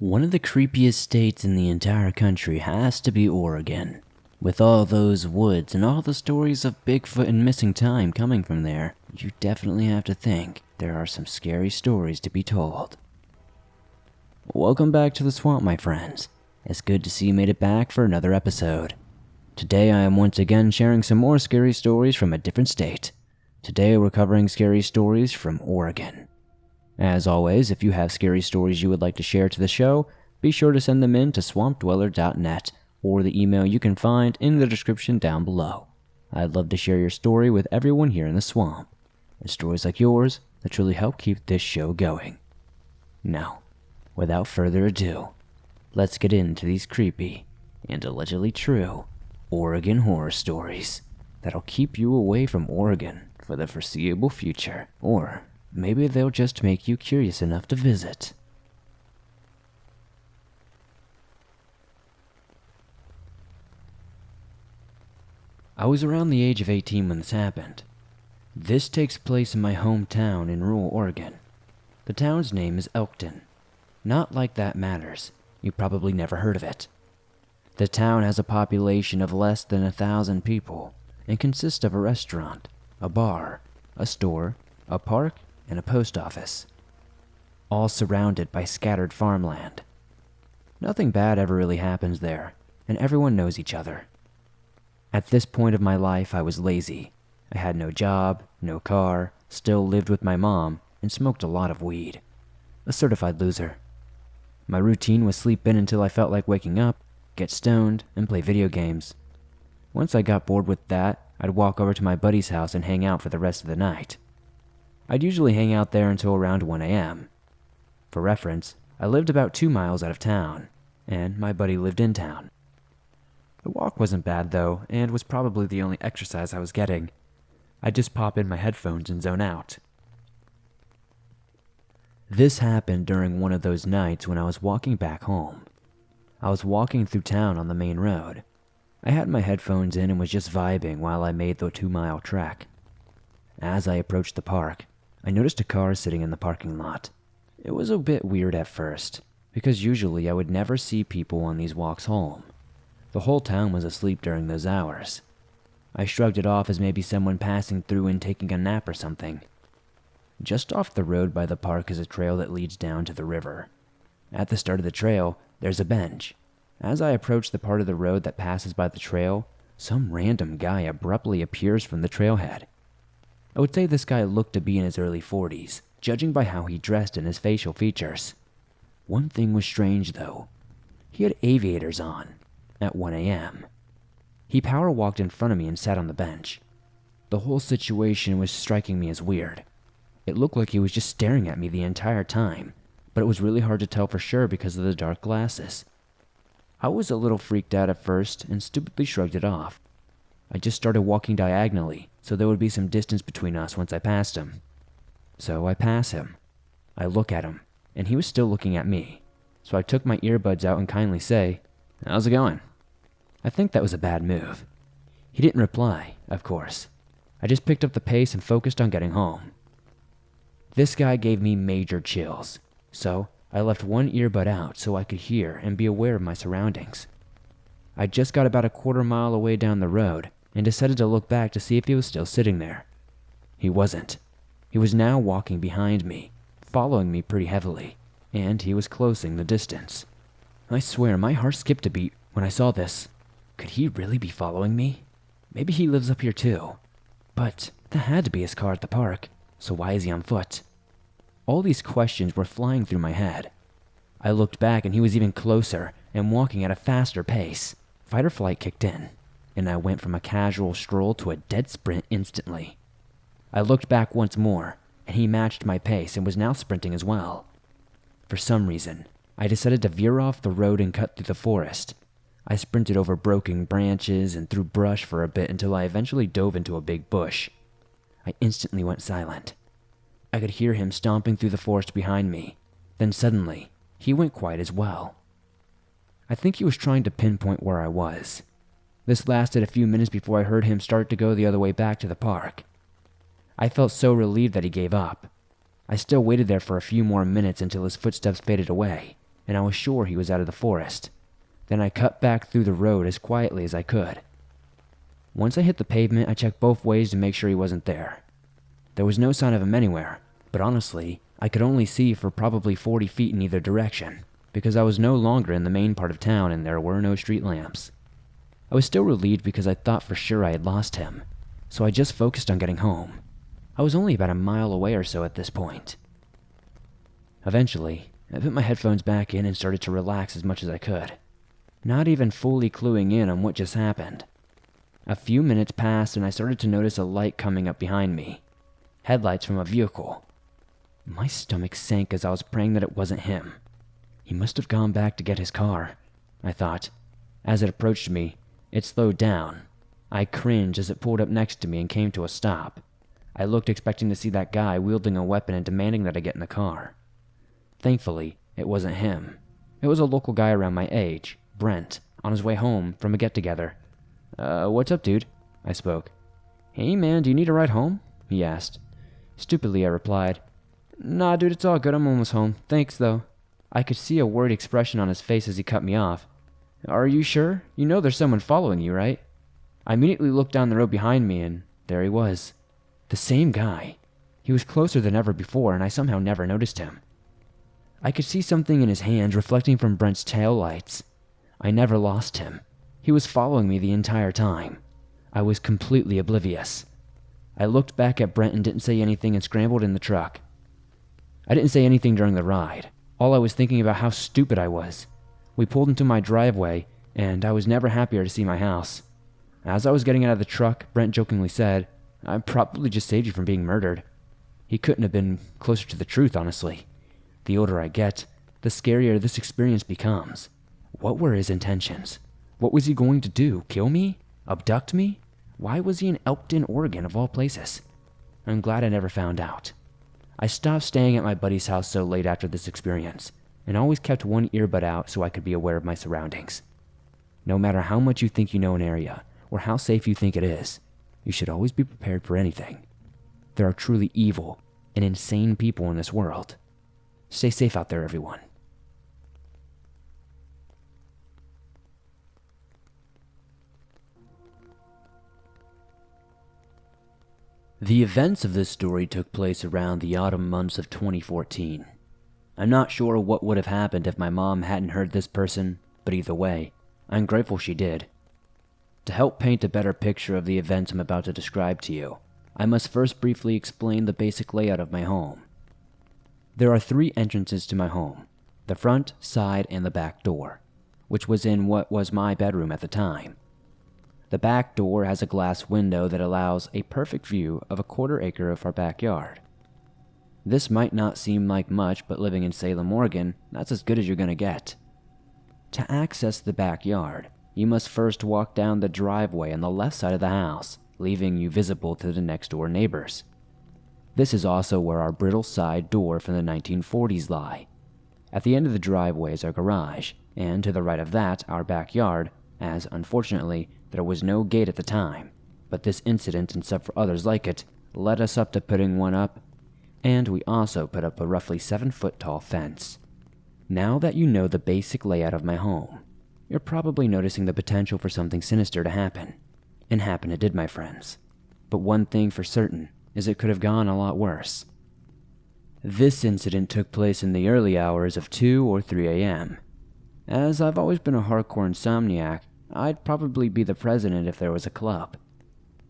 One of the creepiest states in the entire country has to be Oregon. With all those woods and all the stories of Bigfoot and missing time coming from there, you definitely have to think there are some scary stories to be told. Welcome back to the swamp, my friends. It's good to see you made it back for another episode. Today I am once again sharing some more scary stories from a different state. Today we're covering scary stories from Oregon. As always, if you have scary stories you would like to share to the show, be sure to send them in to swampdweller.net or the email you can find in the description down below. I'd love to share your story with everyone here in the swamp. It's stories like yours that truly help keep this show going. Now, without further ado, let's get into these creepy and allegedly true Oregon horror stories that'll keep you away from Oregon for the foreseeable future, or maybe they'll just make you curious enough to visit. I was around the age of 18 when this happened. This takes place in my hometown in rural Oregon. The town's name is Elkton. Not like that matters. You probably never heard of it. The town has a population of less than 1,000 people and consists of a restaurant, a bar, a store, a park, and a post office, all surrounded by scattered farmland. Nothing bad ever really happens there, and everyone knows each other. At this point of my life, I was lazy. I had no job, no car, still lived with my mom, and smoked a lot of weed. A certified loser. My routine was sleep in until I felt like waking up, get stoned, and play video games. Once I got bored with that, I'd walk over to my buddy's house and hang out for the rest of the night. I'd usually hang out there until around 1 a.m. For reference, I lived about 2 miles out of town, and my buddy lived in town. The walk wasn't bad though, and was probably the only exercise I was getting. I'd just pop in my headphones and zone out. This happened during one of those nights when I was walking back home. I was walking through town on the main road. I had my headphones in and was just vibing while I made the 2-mile trek. As I approached the park, I noticed a car sitting in the parking lot. It was a bit weird at first, because usually I would never see people on these walks home. The whole town was asleep during those hours. I shrugged it off as maybe someone passing through and taking a nap or something. Just off the road by the park is a trail that leads down to the river. At the start of the trail, there's a bench. As I approach the part of the road that passes by the trail, some random guy abruptly appears from the trailhead. I would say this guy looked to be in his early 40s, judging by how he dressed and his facial features. One thing was strange though. He had aviators on, at 1 a.m. He power walked in front of me and sat on the bench. The whole situation was striking me as weird. It looked like he was just staring at me the entire time, but it was really hard to tell for sure because of the dark glasses. I was a little freaked out at first and stupidly shrugged it off. I just started walking diagonally, so there would be some distance between us once I passed him. So I pass him. I look at him, and he was still looking at me, so I took my earbuds out and kindly say, "How's it going?" I think that was a bad move. He didn't reply, of course. I just picked up the pace and focused on getting home. This guy gave me major chills, so I left one earbud out so I could hear and be aware of my surroundings. I just got about a quarter mile away down the road and decided to look back to see if he was still sitting there. He wasn't. He was now walking behind me, following me pretty heavily, and he was closing the distance. I swear my heart skipped a beat when I saw this. Could he really be following me? Maybe he lives up here too. But that had to be his car at the park, so why is he on foot? All these questions were flying through my head. I looked back and he was even closer and walking at a faster pace. Fight or flight kicked in, and I went from a casual stroll to a dead sprint instantly. I looked back once more, and he matched my pace and was now sprinting as well. For some reason, I decided to veer off the road and cut through the forest. I sprinted over broken branches and through brush for a bit until I eventually dove into a big bush. I instantly went silent. I could hear him stomping through the forest behind me. Then suddenly, he went quiet as well. I think he was trying to pinpoint where I was. This lasted a few minutes before I heard him start to go the other way back to the park. I felt so relieved that he gave up. I still waited there for a few more minutes until his footsteps faded away, and I was sure he was out of the forest. Then I cut back through the road as quietly as I could. Once I hit the pavement, I checked both ways to make sure he wasn't there. There was no sign of him anywhere, but honestly, I could only see for probably 40 feet in either direction, because I was no longer in the main part of town and there were no street lamps. I was still relieved because I thought for sure I had lost him, so I just focused on getting home. I was only about a mile away or so at this point. Eventually, I put my headphones back in and started to relax as much as I could, not even fully cluing in on what just happened. A few minutes passed and I started to notice a light coming up behind me. Headlights from a vehicle. My stomach sank as I was praying that it wasn't him. He must have gone back to get his car, I thought. As it approached me, it slowed down. I cringed as it pulled up next to me and came to a stop. I looked expecting to see that guy wielding a weapon and demanding that I get in the car. Thankfully, it wasn't him. It was a local guy around my age, Brent, on his way home from a get-together. What's up, dude? I spoke. Hey, man, do you need a ride home? He asked. Stupidly, I replied. Nah, dude, it's all good. I'm almost home. Thanks, though. I could see a worried expression on his face as he cut me off. Are you sure? You know there's someone following you, right? I immediately looked down the road behind me, and there he was. The same guy. He was closer than ever before, and I somehow never noticed him. I could see something in his hands reflecting from Brent's taillights. I never lost him. He was following me the entire time. I was completely oblivious. I looked back at Brent and didn't say anything and scrambled in the truck. I didn't say anything during the ride. All I was thinking about how stupid I was. We pulled into my driveway, and I was never happier to see my house. As I was getting out of the truck, Brent jokingly said, I probably just saved you from being murdered. He couldn't have been closer to the truth, honestly. The older I get, the scarier this experience becomes. What were his intentions? What was he going to do? Kill me? Abduct me? Why was he in Elkton, Oregon, of all places? I'm glad I never found out. I stopped staying at my buddy's house so late after this experience, and always kept one earbud out so I could be aware of my surroundings. No matter how much you think you know an area, or how safe you think it is, you should always be prepared for anything. There are truly evil and insane people in this world. Stay safe out there, everyone. The events of this story took place around the autumn months of 2014. I'm not sure what would have happened if my mom hadn't heard this person, but either way, I'm grateful she did. To help paint a better picture of the events I'm about to describe to you, I must first briefly explain the basic layout of my home. There are 3 entrances to my home, the front, side, and the back door, which was in what was my bedroom at the time. The back door has a glass window that allows a perfect view of a 1/4 acre of our backyard. This might not seem like much, but living in Salem, Oregon, that's as good as you're gonna get. To access the backyard, you must first walk down the driveway on the left side of the house, leaving you visible to the next door neighbors. This is also where our brittle side door from the 1940s lie. At the end of the driveway is our garage, and to the right of that, our backyard, as unfortunately, there was no gate at the time, but this incident and several others like it led us up to putting one up, and we also put up a roughly 7-foot tall fence. Now that you know the basic layout of my home, you're probably noticing the potential for something sinister to happen. And happen it did, my friends. But one thing for certain is it could have gone a lot worse. This incident took place in the early hours of 2 or 3 a.m. As I've always been a hardcore insomniac, I'd probably be the president if there was a club.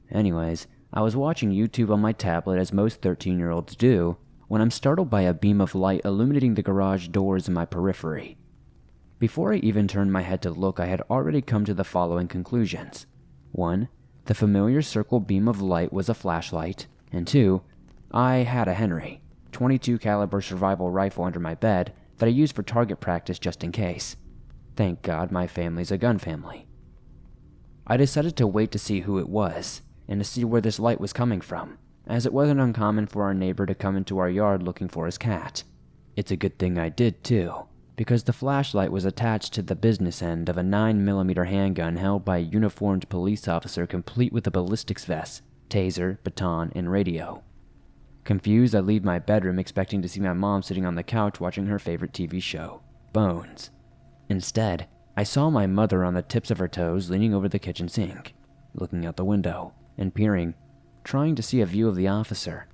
Anyways, I was watching YouTube on my tablet as most 13-year-olds do, when I'm startled by a beam of light illuminating the garage doors in my periphery. Before I even turned my head to look, I had already come to the following conclusions. 1. The familiar circle beam of light was a flashlight, and 2. I had a Henry, .22 caliber survival rifle under my bed that I used for target practice just in case. Thank God my family's a gun family. I decided to wait to see who it was, and to see where this light was coming from, as it wasn't uncommon for our neighbor to come into our yard looking for his cat. It's a good thing I did too, because the flashlight was attached to the business end of a 9mm handgun held by a uniformed police officer complete with a ballistics vest, taser, baton, and radio. Confused, I leave my bedroom expecting to see my mom sitting on the couch watching her favorite TV show. bones. Instead, I saw my mother on the tips of her toes leaning over the kitchen sink, looking out the window and peering, trying to see a view of the officer,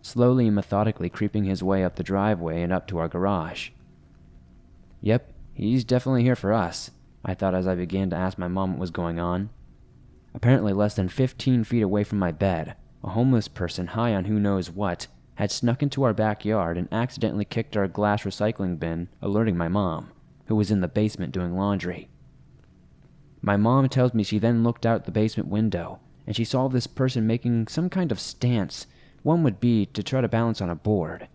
slowly and methodically creeping his way up the driveway and up to our garage. Yep, he's definitely here for us, I thought as I began to ask my mom what was going on. Apparently less than 15 feet away from my bed, a homeless person high on who knows what had snuck into our backyard and accidentally kicked our glass recycling bin, alerting my mom, who was in the basement doing laundry. My mom tells me she then looked out the basement window and she saw this person making some kind of stance. One would be to try to balance on a board.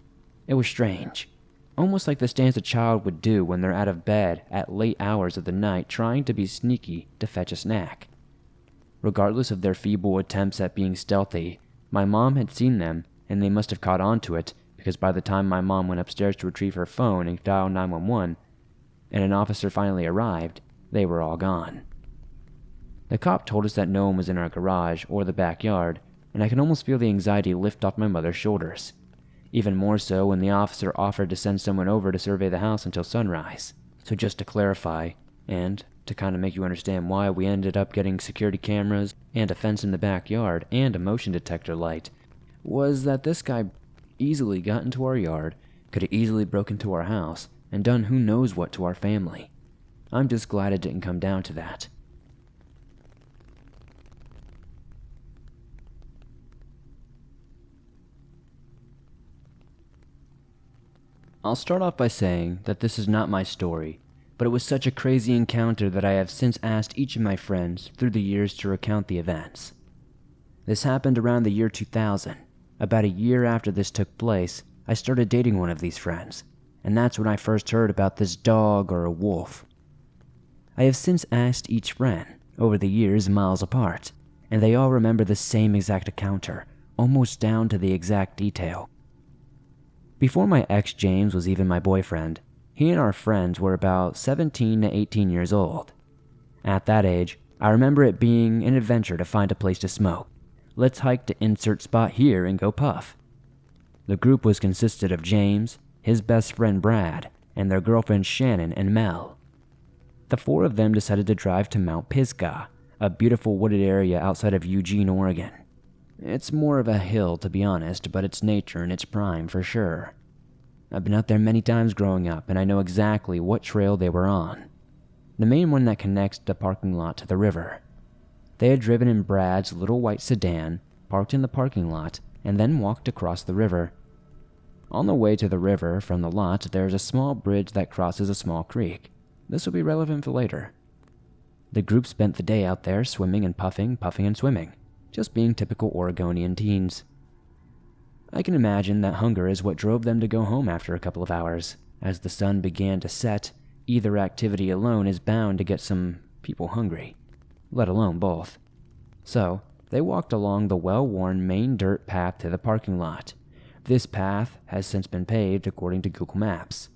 It was strange, almost like the stance a child would do when they're out of bed at late hours of the night trying to be sneaky to fetch a snack. Regardless of their feeble attempts at being stealthy, my mom had seen them and they must have caught on to it, because by the time my mom went upstairs to retrieve her phone and dial 911, and an officer finally arrived, they were all gone. The cop told us that no one was in our garage or the backyard, and I could almost feel the anxiety lift off my mother's shoulders. Even more so when the officer offered to send someone over to survey the house until sunrise. So just to clarify, and to kind of make you understand why we ended up getting security cameras and a fence in the backyard and a motion detector light, was that this guy easily got into our yard, could have easily broken into our house, and done who knows what to our family. I'm just glad it didn't come down to that. I'll start off by saying that this is not my story, but it was such a crazy encounter that I have since asked each of my friends through the years to recount the events. This happened around the year 2000. About a year after this took place, I started dating one of these friends, and that's when I first heard about this dog or a wolf. I have since asked each friend, over the years miles apart, and they all remember the same exact encounter, almost down to the exact detail. Before my ex James was even my boyfriend, he and our friends were about 17 to 18 years old. At that age, I remember it being an adventure to find a place to smoke. Let's hike to insert spot here and go puff. The group was consisted of James, his best friend Brad, and their girlfriends Shannon and Mel. The four of them decided to drive to Mount Pisgah, a beautiful wooded area outside of Eugene, Oregon. It's more of a hill, to be honest, but it's nature in its prime for sure. I've been out there many times growing up, and I know exactly what trail they were on. The main one that connects the parking lot to the river. They had driven in Brad's little white sedan, parked in the parking lot, and then walked across the river. On the way to the river from the lot, there's a small bridge that crosses a small creek. This will be relevant for later. The group spent the day out there swimming and puffing and swimming, just being typical Oregonian teens. I can imagine that hunger is what drove them to go home after a couple of hours. As the sun began to set, either activity alone is bound to get some people hungry, let alone both. So, they walked along the well-worn main dirt path to the parking lot. This path has since been paved according to Google Maps.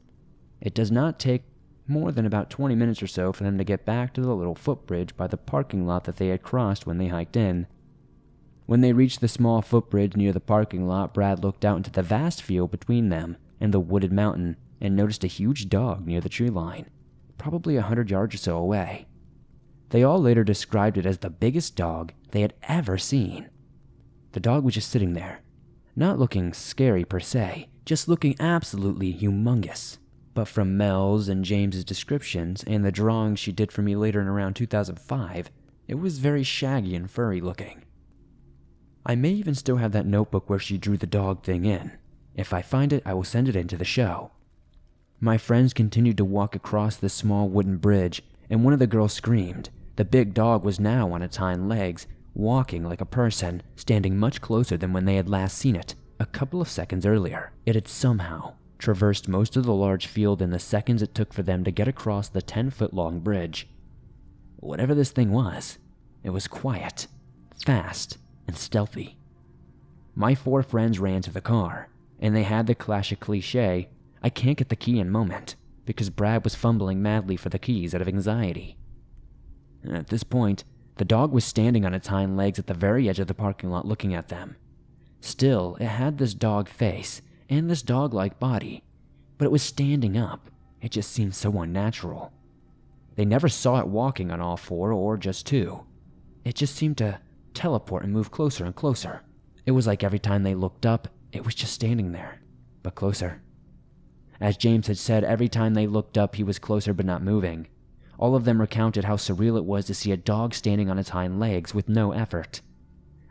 It does not take more than about 20 minutes or so for them to get back to the little footbridge by the parking lot that they had crossed when they hiked in. When they reached the small footbridge near the parking lot, Brad looked out into the vast field between them and the wooded mountain and noticed a huge dog near the tree line, probably 100 yards or so away. They all later described it as the biggest dog they had ever seen. The dog was just sitting there, not looking scary per se, just looking absolutely humongous. But from Mel's and James's descriptions and the drawings she did for me later in around 2005, it was very shaggy and furry looking. I may even still have that notebook where she drew the dog thing in. If I find it, I will send it into the show. My friends continued to walk across this small wooden bridge, and one of the girls screamed. The big dog was now on its hind legs, walking like a person, standing much closer than when they had last seen it, a couple of seconds earlier. It had somehow traversed most of the large field in the seconds it took for them to get across the 10-foot-long bridge. Whatever this thing was, it was quiet, fast, and stealthy. My four friends ran to the car, and they had the classic cliche, "I can't get the key in" moment, because Brad was fumbling madly for the keys out of anxiety. At this point, the dog was standing on its hind legs at the very edge of the parking lot looking at them. Still, it had this dog face and this dog-like body, but it was standing up, It just seemed so unnatural. They never saw it walking on all four or just two. It just seemed to teleport and move closer and closer. It was like every time they looked up, it was just standing there, but closer. As James had said, every time they looked up, he was closer but not moving. All of them recounted how surreal it was to see a dog standing on its hind legs with no effort.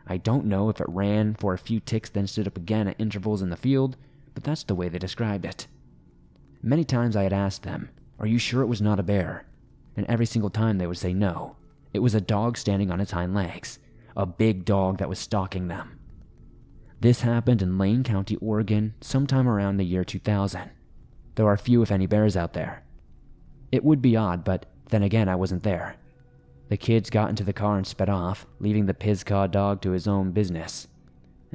I don't know if it ran for a few ticks then stood up again at intervals in the field, but that's the way they described it. Many times I had asked them, "Are you sure it was not a bear?" And every single time they would say no. It was a dog standing on its hind legs, a big dog that was stalking them. This happened in Lane County, Oregon, sometime around the year 2000. There are few if any bears out there. It would be odd, but then again I wasn't there. The kids got into the car and sped off, leaving the Pisgah dog to his own business.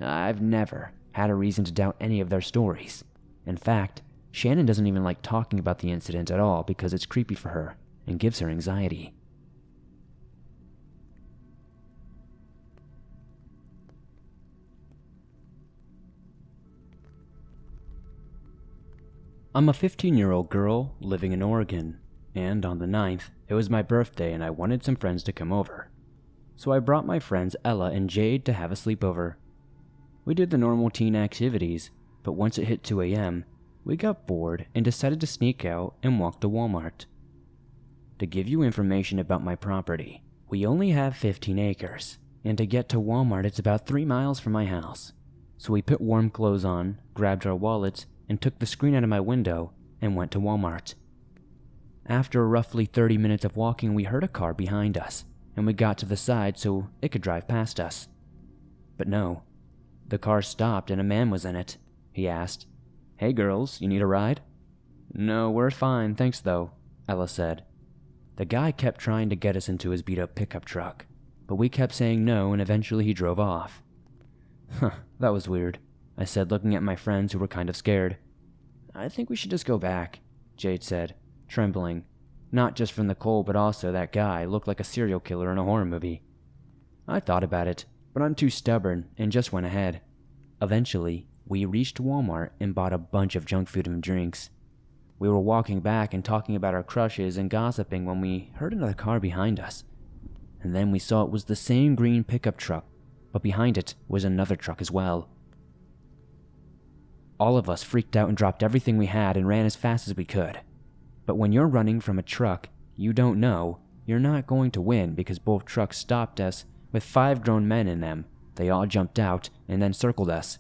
I've never had a reason to doubt any of their stories. In fact, Shannon doesn't even like talking about the incident at all because it's creepy for her and gives her anxiety. I'm a 15-year-old girl living in Oregon, and on the 9th, it was my birthday and I wanted some friends to come over. So I brought my friends Ella and Jade to have a sleepover. We did the normal teen activities, but once it hit 2 a.m., we got bored and decided to sneak out and walk to Walmart. To give you information about my property, we only have 15 acres, and to get to Walmart it's about 3 miles from my house. So we put warm clothes on, grabbed our wallets, and took the screen out of my window and went to Walmart. After roughly 30 minutes of walking, we heard a car behind us, and we got to the side so it could drive past us. But no, the car stopped and a man was in it. He asked, "Hey girls, you need a ride?" "No, we're fine, thanks though," Ella said. The guy kept trying to get us into his beat-up pickup truck, but we kept saying no and eventually he drove off. That was weird, I said, looking at my friends who were kind of scared. "I think we should just go back," Jade said, trembling. Not just from the cold, but also that guy looked like a serial killer in a horror movie. I thought about it, but I'm too stubborn and just went ahead. Eventually, we reached Walmart and bought a bunch of junk food and drinks. We were walking back and talking about our crushes and gossiping when we heard another car behind us. And then we saw it was the same green pickup truck, but behind it was another truck as well. All of us freaked out and dropped everything we had and ran as fast as we could. But when you're running from a truck you don't know, you're not going to win because both trucks stopped us with 5 grown men in them. They all jumped out and then circled us.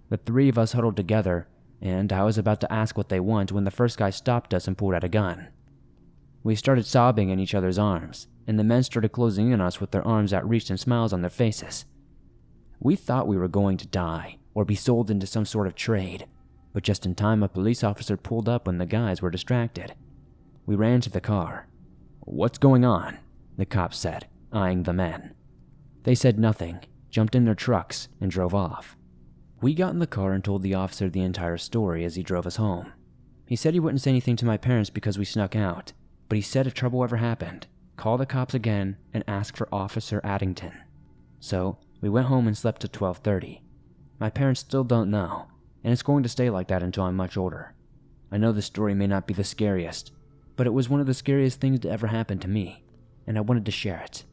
The 3 of us huddled together, and I was about to ask what they want when the first guy stopped us and pulled out a gun. We started sobbing in each other's arms, and the men started closing in on us with their arms outreached and smiles on their faces. We thought we were going to die or be sold into some sort of trade, but just in time a police officer pulled up when the guys were distracted. We ran to the car. "What's going on?" the cops said, eyeing the men. They said nothing, jumped in their trucks, and drove off. We got in the car and told the officer the entire story as he drove us home. He said he wouldn't say anything to my parents because we snuck out, but he said if trouble ever happened, call the cops again and ask for Officer Addington. So we went home and slept till 12:30. My parents still don't know, and it's going to stay like that until I'm much older. I know this story may not be the scariest, but it was one of the scariest things to ever happen to me, and I wanted to share it.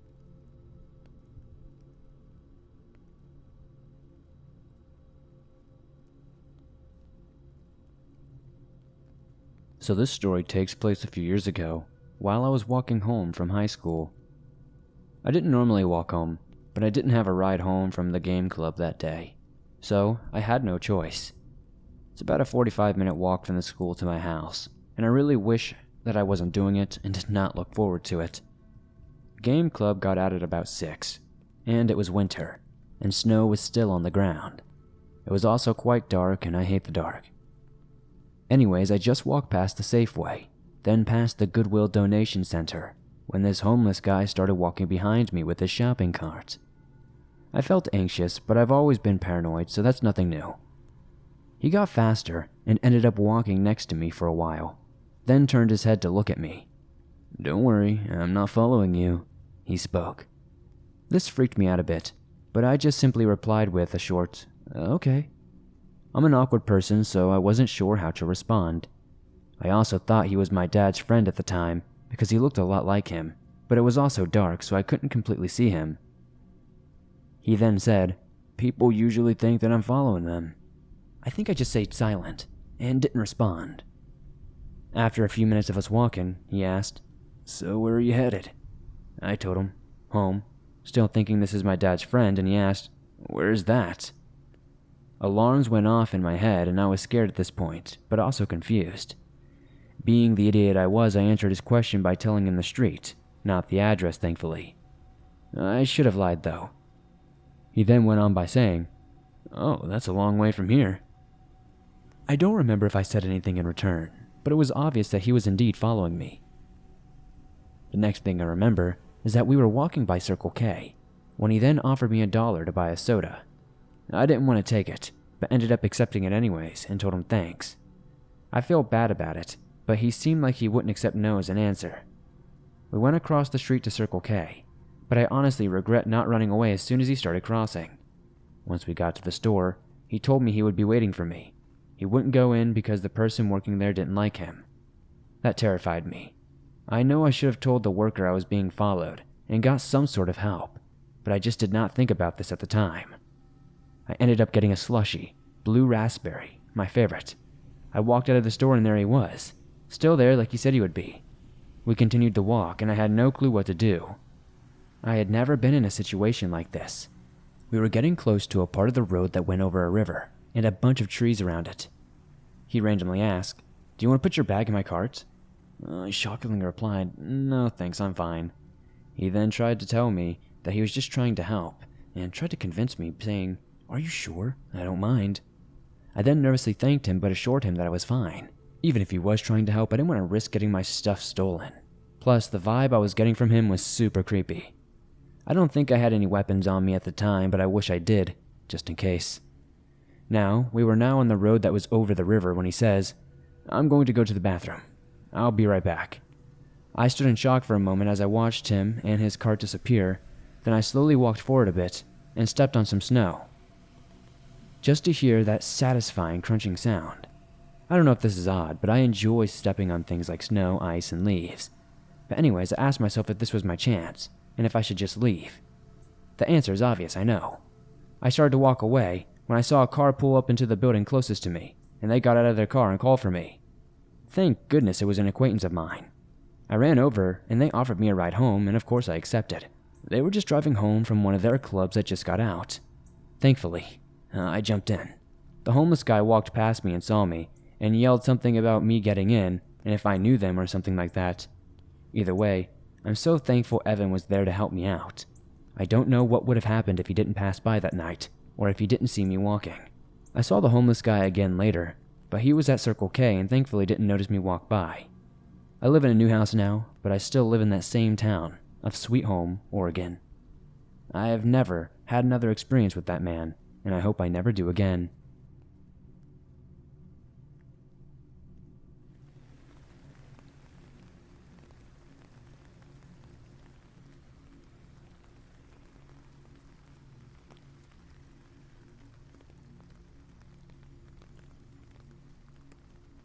So this story takes place a few years ago, while I was walking home from high school. I didn't normally walk home, but I didn't have a ride home from the game club that day, so I had no choice. It's about a 45-minute walk from the school to my house, and I really wish that I wasn't doing it and did not look forward to it. Game club got out at about 6, and it was winter, and snow was still on the ground. It was also quite dark, and I hate the dark. Anyways, I just walked past the Safeway, then past the Goodwill donation center, when this homeless guy started walking behind me with his shopping cart. I felt anxious, but I've always been paranoid, so that's nothing new. He got faster and ended up walking next to me for a while, then turned his head to look at me. "Don't worry, I'm not following you," he spoke. This freaked me out a bit, but I just simply replied with a short, "Okay." I'm an awkward person, so I wasn't sure how to respond. I also thought he was my dad's friend at the time because he looked a lot like him, but it was also dark so I couldn't completely see him. He then said, "People usually think that I'm following them." I think I just stayed silent and didn't respond. After a few minutes of us walking, he asked, "So where are you headed?" I told him, "Home," still thinking this is my dad's friend, and he asked, "Where's that?" Alarms went off in my head and I was scared at this point, but also confused. Being the idiot I was, I answered his question by telling him the street, not the address, thankfully. I should have lied though. He then went on by saying, "Oh, that's a long way from here." I don't remember if I said anything in return, but it was obvious that he was indeed following me. The next thing I remember is that we were walking by Circle K, when he then offered me $1 to buy a soda. I didn't want to take it, but ended up accepting it anyways and told him thanks. I felt bad about it, but he seemed like he wouldn't accept no as an answer. We went across the street to Circle K, but I honestly regret not running away as soon as he started crossing. Once we got to the store, he told me he would be waiting for me. He wouldn't go in because the person working there didn't like him. That terrified me. I know I should have told the worker I was being followed and got some sort of help, but I just did not think about this at the time. I ended up getting a slushie, blue raspberry, my favorite. I walked out of the store and there he was, still there like he said he would be. We continued to walk and I had no clue what to do. I had never been in a situation like this. We were getting close to a part of the road that went over a river and a bunch of trees around it. He randomly asked, "Do you want to put your bag in my cart?" I shockingly replied, "No thanks, I'm fine." He then tried to tell me that he was just trying to help and tried to convince me, saying, "Are you sure? I don't mind." I then nervously thanked him but assured him that I was fine. Even if he was trying to help, I didn't want to risk getting my stuff stolen. Plus, the vibe I was getting from him was super creepy. I don't think I had any weapons on me at the time, but I wish I did, just in case. We were now on the road that was over the river when he says, "I'm going to go to the bathroom. I'll be right back." I stood in shock for a moment as I watched him and his cart disappear, then I slowly walked forward a bit and stepped on some snow, just to hear that satisfying crunching sound. I don't know if this is odd, but I enjoy stepping on things like snow, ice, and leaves. But anyways, I asked myself if this was my chance, and if I should just leave. The answer is obvious, I know. I started to walk away when I saw a car pull up into the building closest to me, and they got out of their car and called for me. Thank goodness it was an acquaintance of mine. I ran over, and they offered me a ride home, and of course I accepted. They were just driving home from one of their clubs that just got out. Thankfully, I jumped in. The homeless guy walked past me and saw me, and yelled something about me getting in, and if I knew them or something like that. Either way, I'm so thankful Evan was there to help me out. I don't know what would have happened if he didn't pass by that night, or if he didn't see me walking. I saw the homeless guy again later, but he was at Circle K and thankfully didn't notice me walk by. I live in a new house now, but I still live in that same town of Sweet Home, Oregon. I have never had another experience with that man, and I hope I never do again.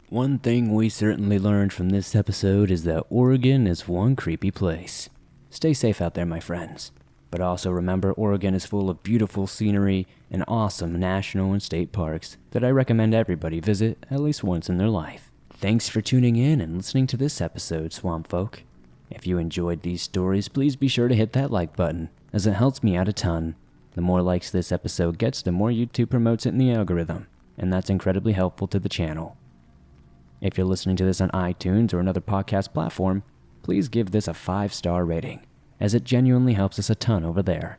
One thing we certainly learned from this episode is that Oregon is one creepy place. Stay safe out there, my friends. But also remember, Oregon is full of beautiful scenery and awesome national and state parks that I recommend everybody visit at least once in their life. Thanks for tuning in and listening to this episode, Swamp Folk. If you enjoyed these stories, please be sure to hit that like button, as it helps me out a ton. The more likes this episode gets, the more YouTube promotes it in the algorithm, and that's incredibly helpful to the channel. If you're listening to this on iTunes or another podcast platform, please give this a 5-star rating, as it genuinely helps us a ton over there.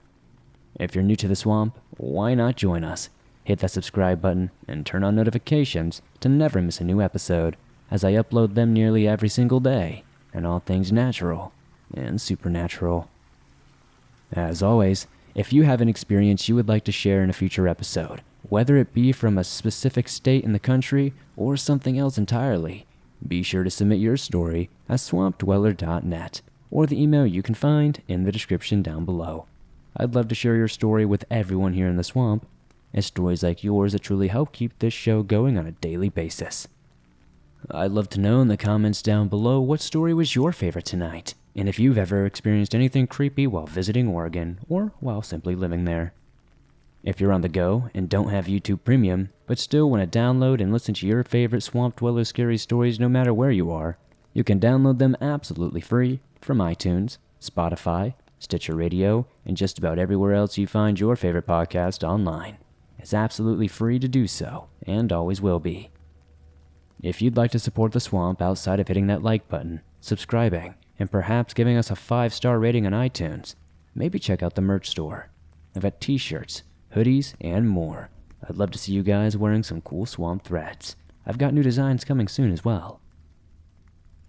If you're new to the swamp, why not join us? Hit that subscribe button and turn on notifications to never miss a new episode, as I upload them nearly every single day, and all things natural and supernatural. As always, if you have an experience you would like to share in a future episode, whether it be from a specific state in the country or something else entirely, be sure to submit your story at swampdweller.net or the email you can find in the description down below. I'd love to share your story with everyone here in the swamp. It's stories like yours that truly help keep this show going on a daily basis. I'd love to know in the comments down below what story was your favorite tonight, and if you've ever experienced anything creepy while visiting Oregon or while simply living there. If you're on the go and don't have YouTube Premium, but still want to download and listen to your favorite Swamp Dweller scary stories no matter where you are, you can download them absolutely free from iTunes, Spotify, Stitcher Radio, and just about everywhere else you find your favorite podcast online. It's absolutely free to do so, and always will be. If you'd like to support the Swamp outside of hitting that like button, subscribing, and perhaps giving us a 5-star rating on iTunes, maybe check out the merch store. I've got t-shirts, hoodies, and more. I'd love to see you guys wearing some cool Swamp threads. I've got new designs coming soon as well.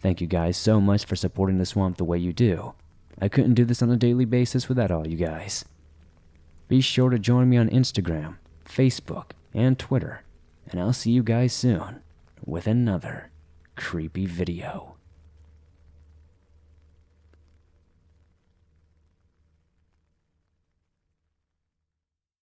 Thank you guys so much for supporting the Swamp the way you do. I couldn't do this on a daily basis without all you guys. Be sure to join me on Instagram, Facebook, and Twitter, and I'll see you guys soon with another creepy video.